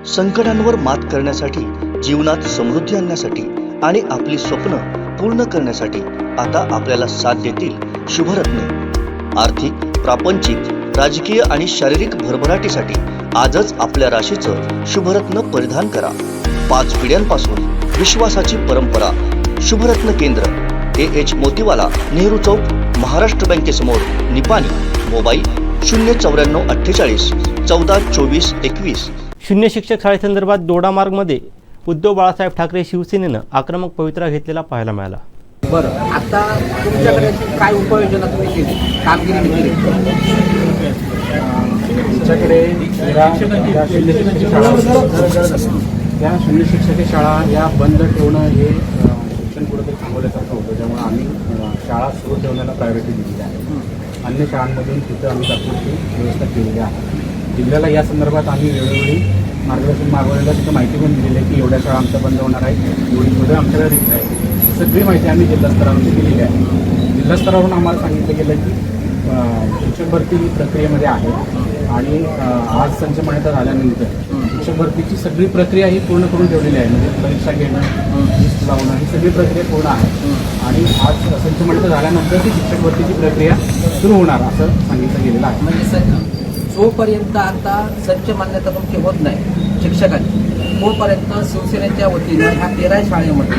संकटांवर मात करण्यासाठी, जीवनात समृद्धी आणण्यासाठी आणि आपली स्वप्न पूर्ण करण्यासाठी आता आपल्याला साथ देतील शुभरत्न। आर्थिक, प्रापंचिक, राजकीय आणि शारीरिक भरभराटीसाठी आजच आपल्या राशीचं शुभरत्न परिधान करा। 5 पिढ्यांपासून विश्वासाची परंपरा। शुभरत्न केंद्र AH मोतीवाला, नेहरू चौक, महाराष्ट्र बँकेसमोर, निपाणी। मोबाईल 09448 14 24 21। शून्य शिक्षक शाळेसंदर्भात दोडामार्गमध्ये उद्धव बाळासाहेब ठाकरे शिवसेनेनं आक्रमक पवित्रा घेतलेला पाहायला मिळाला। बरं, आता तुमच्याकडे काय उपाययोजना तुम्ही केली, कामगिरी केली? आमच्याकडे त्या शून्य शिक्षक शाळा या बंद ठेवणं हे शिक्षण कुठेतरी थांबवल्यासारखं होतं, त्यामुळे आम्ही शाळा सुरू ठेवण्याला प्रायोरिटी दिलेली आहे। अन्य शाळांमधून तिथं आम्ही तात्पुरती व्यवस्था केलेली आहे। जिल्ह्याला या संदर्भात आम्ही वेळोवेळी मार्गदर्शन मागवलेलं, तिथं माहिती पण दिलेली आहे की एवढ्या शाळा आमच्या बंद होणार आहेत, एवढी मुलं आमच्याकडे रिक्त आहे, सगळी माहिती आम्ही जिल्हास्तरावरती दिलेली आहे। जिल्हास्तरावरून आम्हाला सांगितलं गेलं की शिक्षक भरती ही प्रक्रियेमध्ये आहे आणि आज संच मान्यता झाल्यानंतर शिक्षक भरतीची सगळी प्रक्रिया ही पूर्ण करून ठेवलेली आहे। म्हणजे परीक्षा घेणं, लिस्ट लावणं ही सगळी प्रक्रिया पूर्ण आहे आणि आज संच मान्यता झाल्यानंतर ती शिक्षक भरतीची प्रक्रिया सुरू होणार असं सांगितलं गेलेलं आहे। म्हणजे जोपर्यंत आता संच मान्यता तुमची होत नाही शिक्षकांची, तोपर्यंत शिवसेनेच्या वतीनं ह्या 13 शाळेमध्ये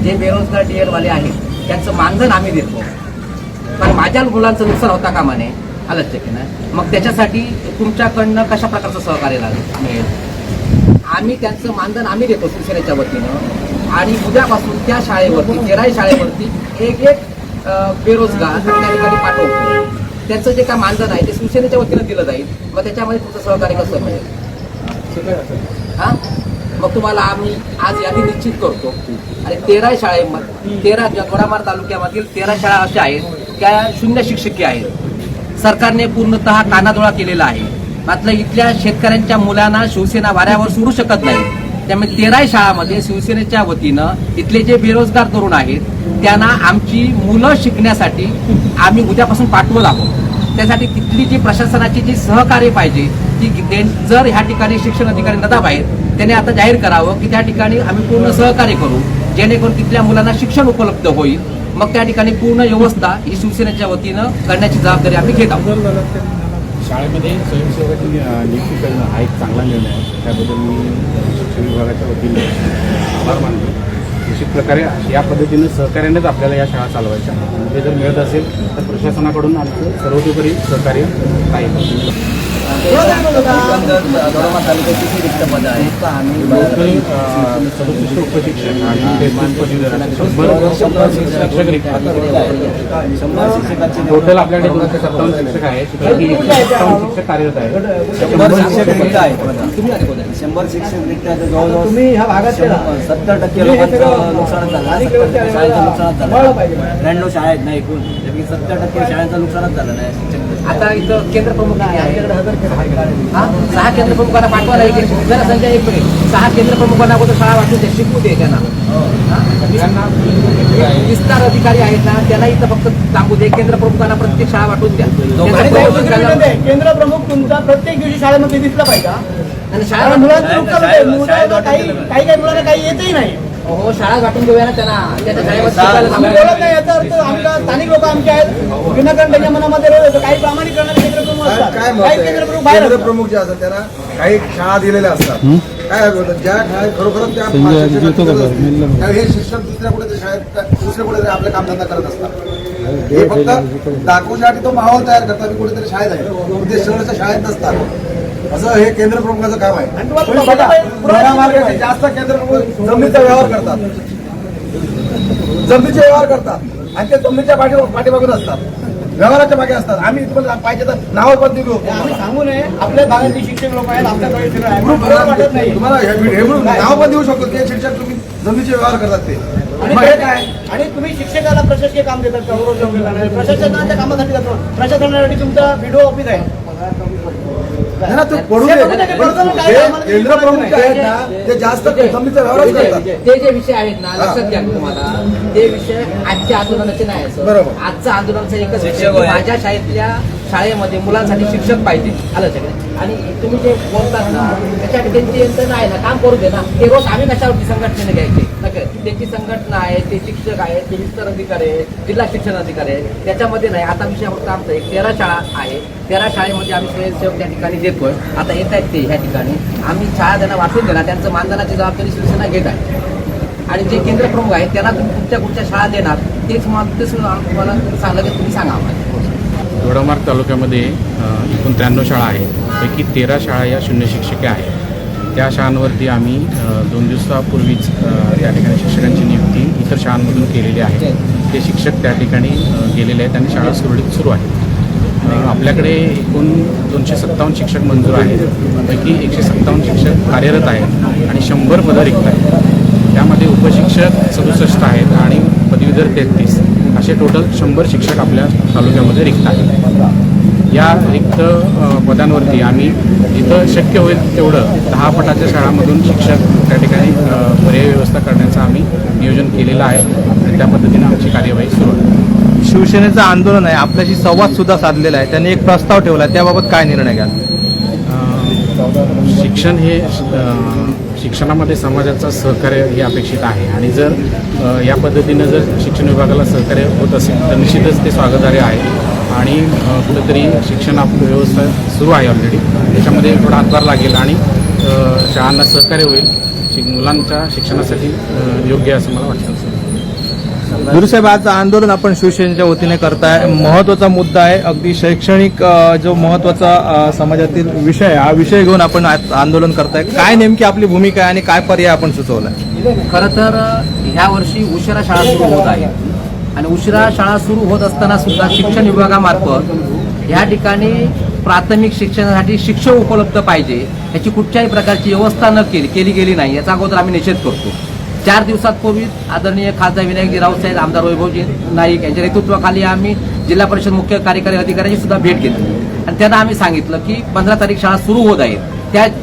जे बेरोजगार DL वाले आहेत त्यांचं मानधन आम्ही देतो, पण माझ्या मुलांचं नुकसान होता कामा नये, आलंच की नाही। मग त्याच्यासाठी तुमच्याकडनं कशा प्रकारचं सहकार्य मिळेल? आम्ही त्यांचं मानधन आम्ही देतो शिवसेनेच्या वतीनं आणि उद्यापासून त्या शाळेवरती 13 शाळेवरती एक बेरोजगार त्या ठिकाणी पाठवतो। त्यांचं जे काय मानधन आहे ते शिवसेनेच्या वतीनं दिलं जाईल। मग त्याच्यामध्ये तुमचं सहकार्य कसं मिळेल? हां, मग तुम्हाला आम्ही आज यादी निश्चित करतो आणि 13 शाळेमध्ये 13 दोडामार्ग तालुक्यामधील 13 शाळा अशा आहेत त्या शून्य शिक्षकी आहेत। सरकारने पूर्णतः कानाडोळा केलेला आहे, मात्र इथल्या शेतकऱ्यांच्या मुलांना शिवसेना वाऱ्यावर सोडू शकत नाही। त्यामुळे 13 शाळांमध्ये शिवसेनेच्या वतीनं इथले जे बेरोजगार तरुण आहेत त्यांना आमची मुलं शिकण्यासाठी आम्ही उद्यापासून पाठवत आहोत। त्यासाठी तिथली जी प्रशासनाची जी सहकार्य पाहिजे ती जर ह्या ठिकाणी शिक्षण अधिकारी नदाब आहेत त्यांनी आता जाहीर करावं की त्या ठिकाणी आम्ही पूर्ण सहकार्य करू, जेणेकरून तिथल्या मुलांना शिक्षण उपलब्ध होईल। मग त्या ठिकाणी पूर्ण व्यवस्था ही शिवसेनेच्या वतीनं करण्याची जबाबदारी आम्ही घेत आहोत। शाळेमध्ये स्वयंसेवकाची नियुक्ती करणं हा एक चांगला निर्णय आहे, त्याबद्दल मी शिक्षण विभागाच्या वतीने आभार मानतो। निश्चित प्रकारे या पद्धतीने सहकार्यानेच आपल्याला या शाळा चालवायच्या, ते जर मिळत असेल तर प्रशासनाकडून आमचं सर्वतोपरी सहकार्य राहील। दोडामार्ग तालुक्यात किती रिक्त पदं आहेत? आम्ही 67 उपशिक्षक आणि 100 शिक्षक रिक्त आहेत। टोटल आपल्याकडे 257 शिक्षक आहेत, 57 शिक्षक कार्यरत आहेत। 100 शिक्षक रिक्त आहेत, 100 शिक्षक रिक्त आहेत। जवळजवळ तुम्ही ह्या भागात 70% लोकांचं नुकसान झालं, 70% शाळेचं नुकसानच झालं। 92 शाळा आहेत ना एकूण, 70% शाळेचं नुकसानच झालं नाही। आता इथं केंद्र प्रमुख आहे, 6 केंद्र प्रमुखांना पाठवायला येईल जरा संख्या 1 मिनिट। 6 केंद्र प्रमुखांना अगोदर शाळा वाटून दे, शिकवू दे त्यांना। विस्तार अधिकारी आहेत ना त्यांना इथं फक्त सांगू दे, केंद्र प्रमुखांना प्रत्येक शाळा वाटून द्या। केंद्र प्रमुख तुमचा प्रत्येक दिवशी शाळेमध्ये दिसला पाहिजे आणि शाळा मुलांचं नुकसान काही मुलांना काही येतही नाही। हो, शाळा वाटून देऊया ना त्यांना, त्याच्या आम्ही बोलत नाही, याचा अर्थ आमच्या स्थानिक लोक आमचे आहेत, विनाकारण त्यांच्या मनामध्ये रोज काही प्रामाणिक करणारे केंद्र प्रमुख असतात, काही केंद्र प्रमुख बाहेर केंद्र प्रमुख जे असतात त्यांना काही शाळा दिलेल्या असतात। काय होतं, ज्या शाळेत खरोखरच त्या हे शिक्षक दुसऱ्या कुठेतरी शाळेत दुसऱ्या कुठेतरी आपले कामधंदा करत असतात। हे फक्त दाखवण्यासाठी तो माहोल तयार करतात की कुठेतरी शाळेत आहे, ते सगळ्याच्या शाळेत नसतात। असं हे केंद्र प्रमुखाचं काम आहे। जास्त केंद्र प्रमुख जमिनीचा व्यवहार करतात, जमिनीचे व्यवहार करतात आणि ते जमिनीच्या पाठीमागून असतात, व्यवहाराच्या मागे असतात। आम्ही तुम्हाला पाहिजे तर नाव पण देऊ, आम्ही सांगू नये, आपल्या भागातले शिक्षक लोक आहेत, आपल्याकडे सगळं आहे, वाटत नाही तुम्हाला नाव पण देऊ शकतो की शिक्षक तुम्ही जमिनीचे व्यवहार करतात ते। आणि तुम्ही शिक्षकाला प्रशासकीय काम देतात का? प्रशासनाच्या कामासाठी जातो, प्रशासनासाठी तुमचा व्हिडिओ ऑफिस आहे ना, ते पडू दे। केंद्र प्रमुख आहेत ना ते जास्त जमिनीचा व्यवहार करतात। ते जे विषय आहेत ना लक्षात घ्या तुम्हाला, ते विषय आजच्या आंदोलनाचे नाही असं। बरोबर, आजचं आंदोलनाचा एकच विषय, माझ्या शाळेतल्या शाळेमध्ये मुलांसाठी शिक्षक पाहिजे आलं सगळं. आणि तुम्ही जे बोलतात ना त्याच्यासाठी त्यांची यंत्रणा आहे ना, काम करू दे ना. ते रोज आम्ही कशावरती संघटनेने घ्यायचे त्यांची संघटना आहे, ते शिक्षक आहेत, ते विस्तार अधिकारी आहेत, जिल्हा शिक्षण अधिकारी आहेत. त्याच्यामध्ये नाही. आता विषय फक्त आमचं एक 13 शाळा आहे. 13 शाळेमध्ये आम्ही स्वयंसेवक त्या ठिकाणी देतोय. आता येत आहेत ते ह्या ठिकाणी आम्ही शाळा त्यांना वाटून देणार. त्यांचं मानधनाची जबाबदारी शिवसेना घेत आहे. आणि जे केंद्र प्रमुख आहेत त्यांना तुम्ही कुठच्या शाळा देणार तेच तुम्हाला सांगलं की तुम्ही सांगा आम्हाला. दोडामार्ग तालुक्यामध्ये एकूण 93 शाळा आहेत. पैकी 13 शाळा या शून्य शिक्षके आहेत. त्या शाळांवरती आम्ही 2 दिवसापूर्वीच त्या ठिकाणी शिक्षकांची नियुक्ती इतर शाळांमधून केलेली आहे. ते शिक्षक त्या ठिकाणी गेलेले आहेत आणि शाळा सुरळीत सुरू आहेत. आपल्याकडे एकूण 257 शिक्षक मंजूर आहेत. पैकी 157 शिक्षक कार्यरत आहेत आणि 100 पदं रिक्त आहेत. त्यामध्ये उपशिक्षक 67 आहेत आणि पदवीधर 33 असे टोटल 100 शिक्षक आपल्या तालुक्यामध्ये रिक्त आहेत. या रिक्त पदांवरती आम्ही जिथं शक्य होईल तेवढं 10 पटाच्या शाळांमधून शिक्षक त्या ठिकाणी पर्याय व्यवस्था करण्याचं आम्ही नियोजन केलेलं आहे आणि त्या पद्धतीनं आमची कार्यवाही सुरू आहे. शिवसेनेचं आंदोलन आहे, आपल्याशी संवाद सुद्धा साधलेला आहे. त्यांनी एक प्रस्ताव ठेवला आहे, त्याबाबत काय निर्णय घ्याल? शिक्षण हे शिक्षणामध्ये समाजाचं सहकार्य हे अपेक्षित आहे आणि जर या पद्धतीनं जर शिक्षण विभागाला सहकार्य होत असेल तर निश्चितच ते स्वागतार्ह आहे. आणि कुठेतरी शिक्षण व्यवस्था सुरू आहे ऑलरेडी, त्याच्यामध्ये थोडा हातभार लागेल आणि शाळांना सहकार्य होईल. मुलांच्या शिक्षणासाठी योग्य असं मला वाटतं. गुरुसाहेब, आज आंदोलन आपण शिवसेनेच्या वतीने करताय. महत्त्वाचा मुद्दा आहे, अगदी शैक्षणिक जो महत्त्वाचा समाजातील विषय आहे, हा विषय घेऊन आपण आज आंदोलन करताय. काय नेमकी आपली भूमिका आहे आणि काय पर्याय आपण सुचवलाय? खरं तर ह्या वर्षी उशिरा शाळा सुरू होत आहे आणि उशिरा शाळा सुरू होत असताना सुद्धा शिक्षण विभागामार्फत ह्या ठिकाणी प्राथमिक शिक्षणासाठी शिक्षक उपलब्ध पाहिजे याची कुठच्याही प्रकारची व्यवस्था न केली गेली नाही. याचा अगोदर आम्ही निषेध करतो. 4 दिवसांपूर्वी आदरणीय खासदार विनायकजी राऊतसाहेब, आमदार वैभवजी नाईक यांच्या नेतृत्वाखाली आम्ही जिल्हा परिषद मुख्य कार्यकारी अधिकाऱ्यांची सुद्धा भेट घेतली आणि त्यांना आम्ही सांगितलं की 15 तारीख शाळा सुरू होत आहेत.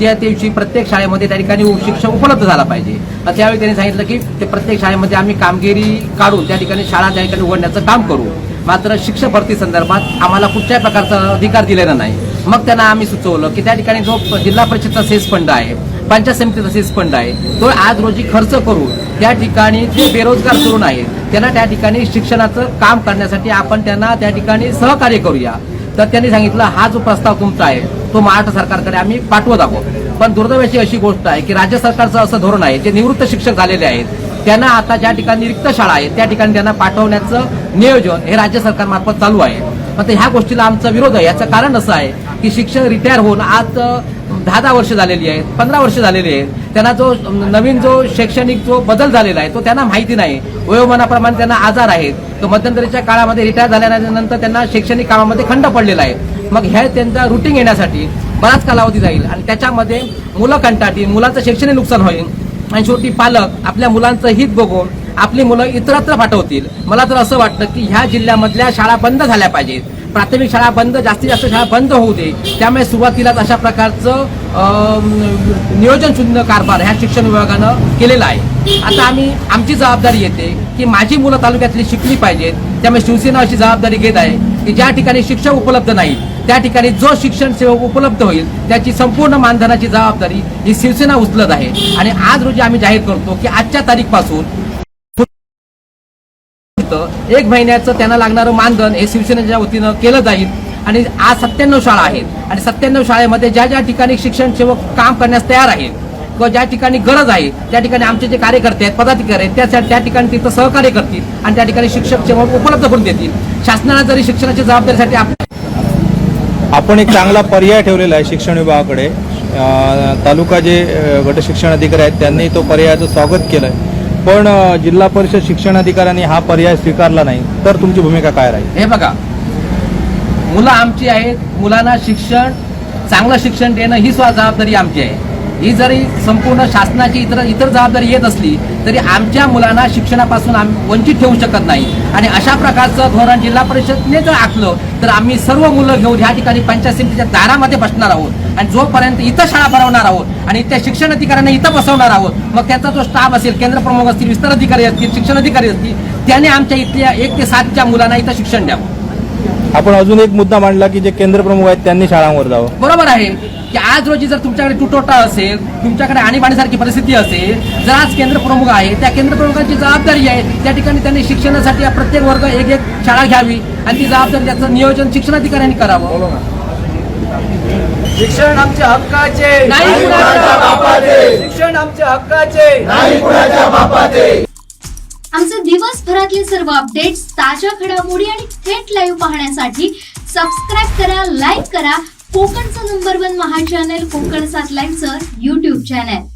त्या दिवशी प्रत्येक शाळेमध्ये त्या ठिकाणी शिक्षक उपलब्ध झाला पाहिजे. त्यावेळी त्यांनी सांगितलं की ते प्रत्येक शाळेमध्ये आम्ही कामगिरी काढून त्या ठिकाणी शाळा त्या ठिकाणी उघडण्याचं काम करू. मात्र शिक्षक भरती संदर्भात आम्हाला कुठल्याही प्रकारचा अधिकार दिलेला नाही. मग त्यांना आम्ही सुचवलं की त्या ठिकाणी जो जिल्हा परिषदचा सेस फंड आहे, पंचायत समितीचा सेस फंड आहे, तो आज रोजी खर्च करून त्या ठिकाणी जे बेरोजगार तरुण आहेत त्यांना त्या ठिकाणी शिक्षणाचं काम करण्यासाठी आपण त्यांना त्या ठिकाणी सहकार्य करूया. तर त्यांनी सांगितलं हा जो प्रस्ताव तुमचा आहे तो महाराष्ट्र सरकारकडे आम्ही पाठवत आहोत. पण दुर्दैवाची अशी गोष्ट आहे की राज्य सरकारचं असं धोरण आहे, जे निवृत्त शिक्षक झालेले आहेत त्यांना आता ज्या ठिकाणी रिक्त शाळा आहेत त्या ठिकाणी त्यांना पाठवण्याचं नियोजन हे राज्य सरकारमार्फत चालू आहे. पण ह्या गोष्टीला आमचा विरोध आहे. याचं कारण असं आहे की शिक्षक रिटायर होऊन आज 10 वर्ष झालेली आहेत, 15 वर्ष झालेली आहेत. त्यांना जो नवीन जो शैक्षणिक जो बदल झालेला आहे तो त्यांना माहिती नाही. वयोमानाप्रमाणे त्यांना आजार आहेत. तर मध्यंतरीच्या काळामध्ये रिटायर झाल्यानंतर त्यांना शैक्षणिक कामामध्ये खंड पडलेला आहे. मग हे त्यांचा रुटीन येण्यासाठी बराच कालावधी जाईल आणि त्याच्यामध्ये मुलं कंटाळतील, मुलांचं शैक्षणिक नुकसान होईल आणि शेवटी पालक आपल्या मुलांचं हित बघून आपली मुलं इतरत्र पाठवतील. मला तर असं वाटतं की ह्या जिल्ह्यामधल्या शाळा बंद झाल्या पाहिजेत. प्राथमिक शाळा बंद, जास्तीत जास्त शाळा बंद होऊ दे. त्यामुळे सुरुवातीलाच अशा प्रकारचं नियोजन शून्य कारभार ह्या शिक्षण विभागानं केलेला आहे. आता आमची जबाबदारी येते की माझी मुलं तालुक्यातली शिकली पाहिजेत. त्यामुळे शिवसेना अशी जबाबदारी घेत आहे की ज्या ठिकाणी शिक्षक उपलब्ध नाहीत त्या ठिकाणी जो शिक्षण सेवक उपलब्ध होईल त्याची संपूर्ण मानधनाची जबाबदारी ही शिवसेना उचलत आहे. आणि आज रोजी आम्ही जाहीर करतो की आजच्या तारीखपासून 1 महिन्याचं त्यांना लागणारं मानधन हे शिवसेनेच्या वतीनं केलं जाईल. आणि आज 97 शाळा आहेत आणि 97 शाळेमध्ये ज्या ज्या ठिकाणी शिक्षण सेवक काम करण्यास तयार आहेत किंवा ज्या ठिकाणी गरज आहे त्या ठिकाणी आमचे जे कार्यकर्ते आहेत, पदाधिकारी आहेत, त्या ठिकाणी तिथं सहकार्य करतील आणि त्या ठिकाणी शिक्षक सेवक उपलब्ध करून देतील. शासनाला जरी शिक्षणाच्या जबाबदारीसाठी आपण एक चांगला पर्याय ठेवलेला आहे शिक्षण विभागाकडे. तालुका जे गट शिक्षण अधिकारी आहेत त्यांनी तो पर्यायाचं स्वागत केलंय. पण जिल्हा परिषद शिक्षण अधिकाऱ्यांनी हा पर्याय स्वीकारला नाही, तर तुमची भूमिका काय राहील? हे बघा, मुलं आमची आहेत, मुलांना शिक्षण, चांगलं शिक्षण देणं ही जबाबदारी आमची आहे. ही जरी संपूर्ण शासनाची इतर जबाबदारी येत असली तरी आमच्या मुलांना शिक्षणापासून आम्ही वंचित ठेवू शकत नाही. आणि अशा प्रकारचं धोरण जिल्हा परिषदने जर आखलं तर आम्ही सर्व मुलं घेऊन ह्या ठिकाणी पंचायत समितीच्या दारामध्ये बसणार आहोत आणि जोपर्यंत इथं शाळा भरवणार आहोत आणि त्या शिक्षण अधिकाऱ्यांना इथं बसवणार आहोत, मग त्याचा जो स्टाफ असेल, केंद्र प्रमुख असतील, विस्तार अधिकारी असतील, शिक्षण अधिकारी असतील, त्याने आमच्या इथल्या 1 ते 7च्या मुलांना इथं शिक्षण द्यावं. आपण अजून एक मुद्दा मांडला की जे केंद्र प्रमुख आहेत त्यांनी शाळांवर जावं. बरोबर आहे की आज रोजी जर तुमच्याकडे तुटवडा असेल, तुमच्याकडे आणीबाणीसारखी परिस्थिती असेल, जर आज केंद्र प्रमुख आहे, त्या केंद्र प्रमुखांची जबाबदारी आहे त्या ठिकाणी त्यांनी शिक्षणासाठी प्रत्येक वर्ग एक शाळा घ्यावी आणि ती जबाबदारी त्याचं नियोजन शिक्षणाधिकाऱ्यांनी करावं. शिक्षण आमच्या हक्काचे नाही कुणाच्या बापाचे. शिक्षण आमच्या हक्काचे नाही कुणाच्या बापाचे. आमचे दिवसभरातले सर्व अपडेट्स, ताज्या घडामोडी आणि थेट लाईव्ह पाहण्यासाठी सबस्क्राईब करा, लाईक करा कोकणचं नंबर 1 महा चॅनल कोकण 7 लाईव्हचं YouTube चॅनल.